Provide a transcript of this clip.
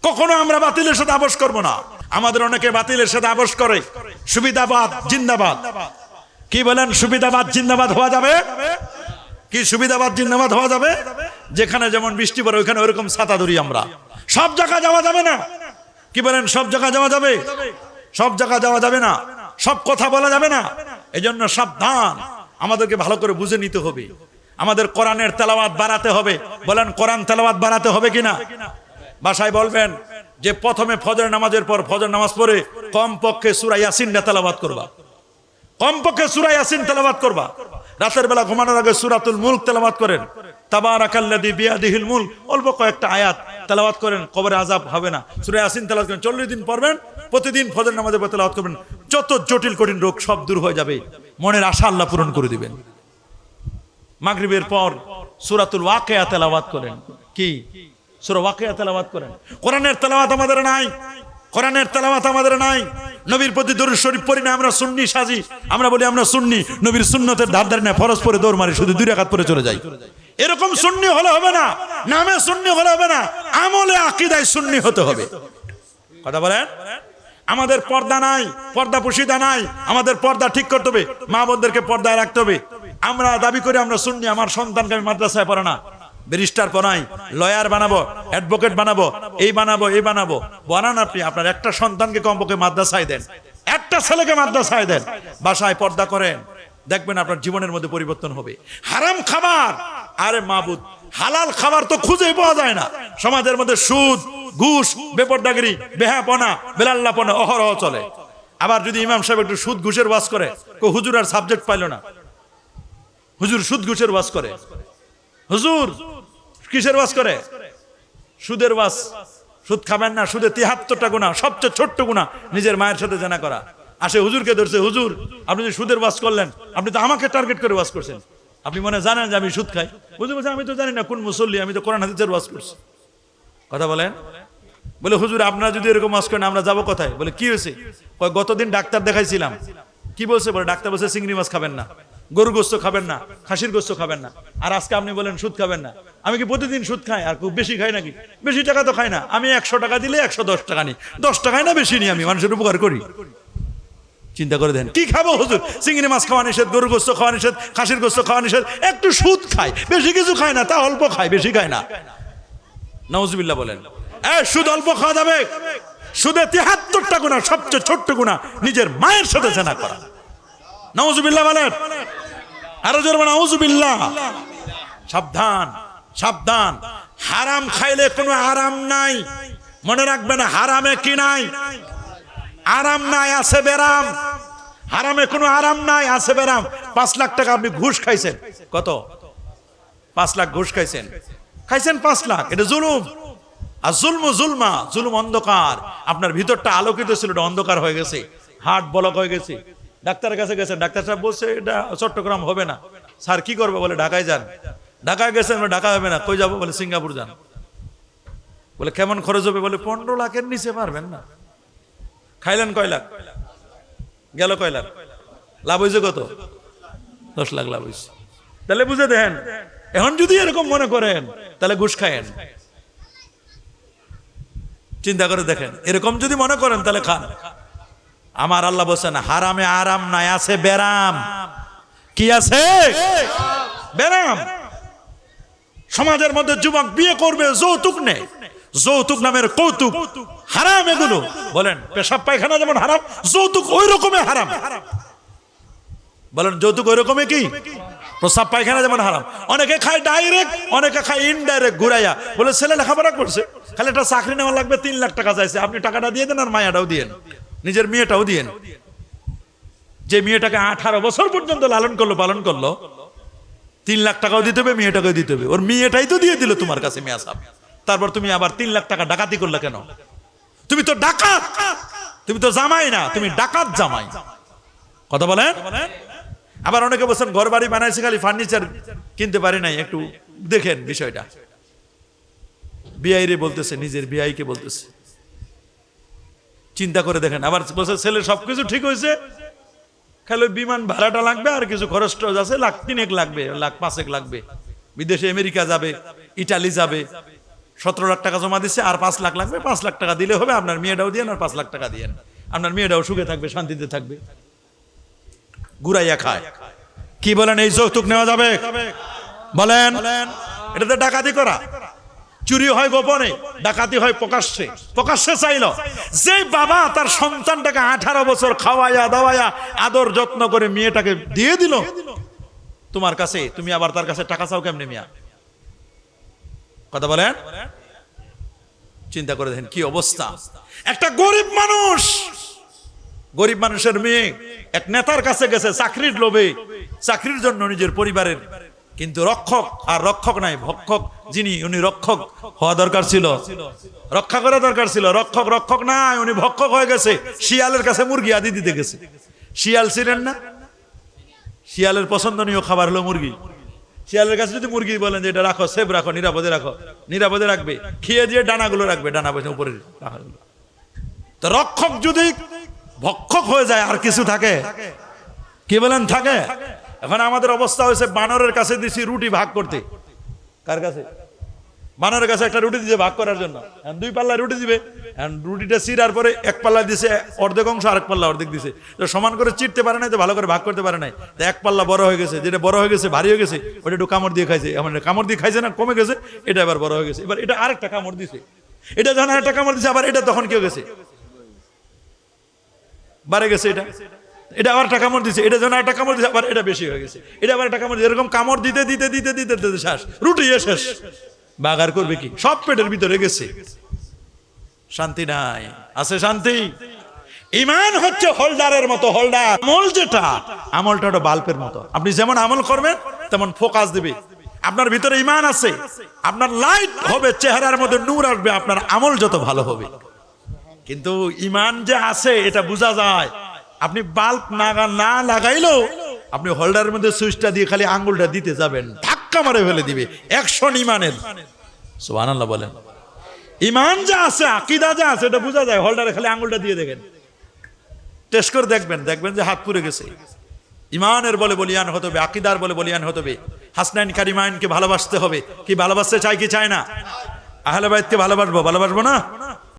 কখনো আমরা বাতিলের সাথে আপোষ করব না। আমাদের অনেকে বাতিলের সাথে আপোষ করে। সুবিধাবাদ জিন্দাবাদ, কি বলেন? সুবিধাবাদ জিন্দাবাদ হওয়া যাবে কি? সুবিধাবাদ জিন্দাবাদ হওয়া যাবে? যেখানে যেমন বৃষ্টি পড়ে ওইখানে ওইরকম ছাতা ধরি আমরা। সব জায়গা যাওয়া যাবে না। কি বলেন? সব জায়গা যাওয়া যাবে? সব জায়গা যাওয়া যাবে না, সব কথা বলা যাবে না। এজন্য সাবধান, আমাদেরকে ভালো করে বুঝে নিতে হবে। আমাদের কোরআনের তেলাওয়াত বাড়াতে হবে। বলেন কোরআন তেলাওয়াত বাড়াতে হবে কিনা? বাসায় বলবেন যে প্রথমে ফজর নামাজের পর ফজর নামাজ পড়ে কমপক্ষে সূরা ইয়াসিনটা তেলাওয়াত করবা, কমপক্ষে সূরা ইয়াসিন তেলাওয়াত করবা। রাতের বেলা ঘুমানোর আগে সূরাতুল মুলক তেলাওয়াত করেন, তাবারাকাল্লাযী বিয়াদিহিল মুলক, অল্প কয়েকটা আয়াত তেলাওয়াত করেন, কবরে আযাব হবে না। সূরা ইয়াসিন তেলাওয়াত করেন, 40 দিন পড়বেন, প্রতিদিন ফজর নামাজের পর তেলাওয়াত করবেন, যত জটিল কঠিন রোগ সব দূর হয়ে যাবে, মনের আশা আল্লাহ পূরণ করে দিবেন। মাগরিবের পর সূরাতুল ওয়াকিয়া তেলাওয়াত করেন। কি? সূরা ওয়াকিয়া তেলাওয়াত করেন। কোরআনের তেলাওয়াত আমাদের নাই, কোরআনের তেলাওয়াত আমাদের নাই। নবীর প্রতি দরুদ শরীফ পড়ি না, আমরা সুন্নি সাজি। আমরা বলি আমরা সুন্নি, নবীর সুন্নতের ধার ধারি না, ফরজ পড়ে দৌড় মারি, শুধু 2 রাকাত পড়ে চলে যাই। এরকম সুন্নি হলে হবে না, নামে সুন্নি হলে হবে না, আমলে আকীদায় সুন্নি হতে হবে। কথা বলেন? আমাদের পর্দা নাই, পর্দা পুশিদা নাই, আমাদের পর্দা ঠিক করতে হবে, মা বোনদেরকে পর্দায় রাখতে হবে। আমরা দাবি করি আমরা সুন্নি, আমার সন্তানকে আমি মাদ্রাসায় পড়ানা, ব্যারিস্টার পড়াই, লয়ার বানাবো, অ্যাডভোকেট বানাবো, এই বানাবো এই বানাবো। বানান আপনি, আপনার একটা সন্তানকে কমপক্ষে মাদ্রাসায় দেন, একটা ছেলেকে মাদ্রাসায় দেন, বাসায় পর্দা করেন, দেখবেন আপনার জীবনের মধ্যে পরিবর্তন হবে। হারাম খাবার, আরে মাবুদ, হালাল খাবার তো খুঁজেই পাওয়া যায় না। সমাজের মধ্যে সুদ, ঘুষ, বেপরদাগিরি, বেহাপনা, বেলাল্লাপনা অহরহ চলে। আবার যদি ইমাম সাহেব একটু সুদ ঘুষের ওয়াজ করে, হুজুর আর সাবজেক্ট পাইল না, হুজুর সুদ ঘুষের ওয়াজ করে, হুজুর কিসের ওয়াজ করে? সুদের ওয়াজ। সুদ খাবেন না, সুদে 73টা গুনাহ, সবচেয়ে ছোট্ট গুনাহ নিজের মায়ের সাথে জানা করা। আসে হুজুরকে ধরছে, হুজুর আপনি যে সুদের ওয়াজ করলেন, আপনি তো আমাকে টার্গেট করে ওয়াজ করছেন, আপনি মনে জানেন যে আমি সুদ খাই? হুজুর বলছে আমি তো জানি না কোন মুসল্লি, আমি তো কোরআন হাদিসের ওয়াজ করছি। কথা বলেন? বলে হুজুর আপনারা যদি এরকম ওয়াজ করেন আমরা যাবো কোথায়? বলে কি হয়েছে? গতদিন ডাক্তার দেখাইছিলাম। কি বলছে? বলে ডাক্তার বলছে চিংড়ি মাছ খাবেন না, গরু গোস্ত খাবেন না, খাসির গোস্ত খাবেন না, আর আজকে আপনি বলেন সুদ খাবেন না। আমি কি প্রতিদিন সুদ খাই? আর খুব বেশি খাই নাকি? বেশি টাকা তো খাই না, আমি 100 টাকা দিলে 110 টাকা নিই, 10 টাকায় না বেশি নিই, আমি মানুষের উপকার করি। চিন্তা করে দেন, কি খাবো হুজুর? চিংড়ি মাছ খাওয়া নিষেধ, গরু গোস্ত খাওয়া নিষেধ, খাসির গোস্ত খাওয়া নিষেধ, একটু সুদ খাই, বেশি কিছু খাই না, তা অল্প খাই, বেশি খাই না। নাউজুবিল্লাহ বলেন। সুদ অল্প খাওয়া যাবে? সুদে 73টা গুনাহ, সবচেয়ে ছোট্ট গুনাহ নিজের মায়ের সাথে জেনা করা। নাউজুবিল্লাহ বলেন, আরো জোরে বলেন নাউজুবিল্লাহ। সাবধান, সাবধান, হারাম খাইলে কোনো আরাম নাই। মনে রাখবেন, হারামে কি নাই? আরাম নাই, আছে বেরাম। হারামে কোনো আরাম নাই, আছে বেরাম। 5 লাখ টাকা আপনি ঘুষ খাইছেন। কত? 5 লাখ ঘুষ খাইছেন, খাইছেন 5 লাখ, এটা জুলুম। আর জুলমু জুলমা, জুলুম অন্ধকার। আপনার ভিতরটা আলোকিত ছিল, এটা অন্ধকার হয়ে গেছে, হার্ট ব্লক হয়ে গেছে। ডাক্তারের কাছে গেছেন, ডাক্তার সাহেব বলছে এটা চট্টগ্রাম হবে না। স্যার কি করবে? বলে ঢাকায় যান। ঢাকায় গেছেন, ঢাকা হবে না, কই যাবো? বলে সিঙ্গাপুর যান। বলে কেমন খরচ হবে? বলে 15 লাখের নিচে পারবেন না। খাইলেন কয় লাখ, গেল কয় লাখ, লাভ হয়েছে কত? 10 লাখ লাভ হয়েছে। তাহলে বুঝে দেন, এখন যদি এরকম মনে করেন তাহলে ঘুষ খায়েন। চিন্তা করে দেখেন, এরকম যদি মনে করেন তাহলে খান। আমার আল্লাহ বলছেন হারামে আরাম নাই, আছে বেরাম। কি আছে? বেরাম। সমাজের মধ্যে যুবক বিয়ে করবে, যৌতুক নেই, যৌতুক নামের কৌতুক, হারাম এগুলো। বলেন পেশাব পায়খানা যেমন হারাম, যৌতুক ওই রকমের হারাম। বলেন যৌতুক ওই রকমের কি? প্রস্রাব পায়খানা যেমন হারাম। অনেকে খায় ডাইরেক্ট, অনেকে খায় ইনডাইরেক্ট ঘুরাইয়া। বলে ছেলে লেখাপড়া করছে, খালি একটা চাকরি নেওয়া লাগবে, 3 লাখ টাকা চাইছে, আপনি টাকাটা দিয়ে দেন আর মায়াটাও দিয়েন, নিজের মেয়েটাও দিয়েন। যে মেয়েটাকে 18 বছর পর্যন্ত লালন করলো, পালন করলো, 3 লাখ টাকাও দিতে হবে, মেয়েটাকেও দিতে হবে। ওর মেয়েটাই তো দিয়ে দিল তোমার কাছে মেয়া সাহেব, তারপর তুমি আবার 3 লাখ টাকা ডাকাতি করলে কেন? তুমি তো ডাকাত, তুমি তো জামাই না, তুমি ডাকাত জামাই। কথা বলেন? আবার অনেকে বলছেন ঘর বাড়ি বানাইছে, খালি ফার্নিচার কিনতে পারি নাই। একটু দেখেন বিষয়টা, বিআই রে বলতেছে, নিজের বিআইকে বলতেছে। চিন্তা করে দেখেন। আবার বলছে ছেলের সবকিছু ঠিক হয়েছে, খালি বিমান ভাড়াটা লাগবে আর কিছু খরচ টরচ আছে, 1 লাখ 3 লাগবে, 1 লাখ 5 লাগবে। বিদেশে আমেরিকা যাবে, ইটালি যাবে, 17 লাখ টাকা জমা দিচ্ছে, আর 5 লাখ লাগবে, 5 লাখ টাকা দিলে হবে, আপনার মেয়েটাও দিয়েন আর 5 লাখ টাকা দিয়েন, আপনার মেয়েটাও সুখে থাকবে, শান্তিতে থাকবে। ঘুরাইয়া খায়। কি বলেন, এই যৌতুক নেওয়া যাবে? বলেন। এটাতে ডাকাতি করা। চুরি হয় গোপনে, ডাকাতি হয় প্রকাশ্যে। প্রকাশ্যে চাইল যে বাবা তার সন্তানটাকে 18 বছর খাওয়াইয়া দাওয়াইয়া আদর যত্ন করে মেয়েটাকে দিয়ে দিল তোমার কাছে, তুমি আবার তার কাছে টাকা চাও কেমনে মিয়া? কথা বলেন। চিন্তা করে দেখেন কি অবস্থা। একটা গরিব মানুষ, গরিব মানুষের মেয়ে এক নেতার কাছে গেছে চাকরির লোভে, চাকরির জন্য নিজের পরিবারের, কিন্তু রক্ষক আর রক্ষক নাই, ভক্ষক যিনি, উনি রক্ষক হওয়া দরকার ছিল, রক্ষা করা দরকার ছিল। রক্ষক নাই, উনি ভক্ষক হয়ে গেছে। শিয়ালের কাছে মুরগি আদি দিতে গেছে। শিয়াল ছিলেন না? শিয়ালের পছন্দনীয় খাবার হলো মুরগি। শিয়ালের কাছে যদি মুরগি বলেন যে এটা রাখো, সেভ রাখো, নিরাপদে রাখো, নিরাপদে রাখবে, খেয়ে দিয়ে ডানাগুলো রাখবে, ডানা বসে উপরে রাখা। তো রক্ষক যদি ভক্ষক হয়ে যায় আর কিছু থাকে? কি বলেন থাকে? এখন আমাদের অবস্থা হয়েছে, বানরের কাছে দিছি রুটি ভাগ করতে। কার কাছে? বানরের কাছে একটা রুটি দিয়েছে ভাগ করার জন্য। 2 পাল্লা রুটি দিবে, রুটিটা চিরার পরে 1 পাল্লা দিছে অর্ধেক অংশ, আরেক পাল্লা অর্ধেক দিছে। তো সমান করে চিরতে পারে নাই, তো ভালো করে ভাগ করতে পারে নাই। তো 1 পাল্লা বড় হয়ে গেছে, যেটা বড় হয়ে গেছে ভারী হয়ে গেছে, ওটা একটু কামড় দিয়ে খাইছে। এমন কামড় দিয়ে খাইছে না, কমে গেছে, এটা এবার বড় হয়ে গেছে। এবার এটা আরেকটা কামড় দিছে, এটা যখন আরেকটা কামড় দিছে, আবার এটা তখন কি হয়ে গেছে? বাড়ে গেছে। এটা আবার একটা কামড় দিছে, এটা যখন একটা কামড় দিছে, আবার এটা বেশি হয়ে গেছে, এটা আবার একটা কামড় দিছে। এরকম কামড় দিতে দিতে দিতে দিতে দিতে শেষ, রুটি শেষ। বাগার করবে কি? সব পেটের ভিতরে গেছে, শান্তি নাই। আছে শান্তি? ঈমান হচ্ছে হোল্ডারের মতো। হোল্ডার আমল যেটা, আমলটা হলো বাল্বের মতো। আপনি যেমন আমল করবেন তেমন ফোকাস দিবে। আপনার ভিতরে ঈমান আছে, আপনার লাইট হবে, চেহারার মধ্যে নূর আসবে, আপনার আমল যত ভালো হবে। কিন্তু ঈমান যে আছে এটা বোঝা যায়। আপনি বাল্ব না লাগাইলেও আপনি হোল্ডারের মধ্যে সুইচটা দিয়ে খালি আঙ্গুলটা দিতে যাবেন, ধাক্কা মারে ফেলে দিবে। 100 ঈমানের। সুবহানাল্লাহ বলেন। ঈমান যা আছে, আকীদা যা আছে, এটা বোঝা যায়। হোল্ডারে খালি আঙ্গুলটা দিয়ে দেখেন, টেস্ট করে দেখবেন যে হাত পুড়ে গেছে। ঈমানের বলে বলিয়ান হতে হবে, আকীদার বলে বলিয়ান হতে হবে। হাসনাইন কারিমাইনকে ভালোবাসতে হবে। কি ভালোবাসতে চাই কি চায় না? আহলে বাইতকে ভালোবাসবো না?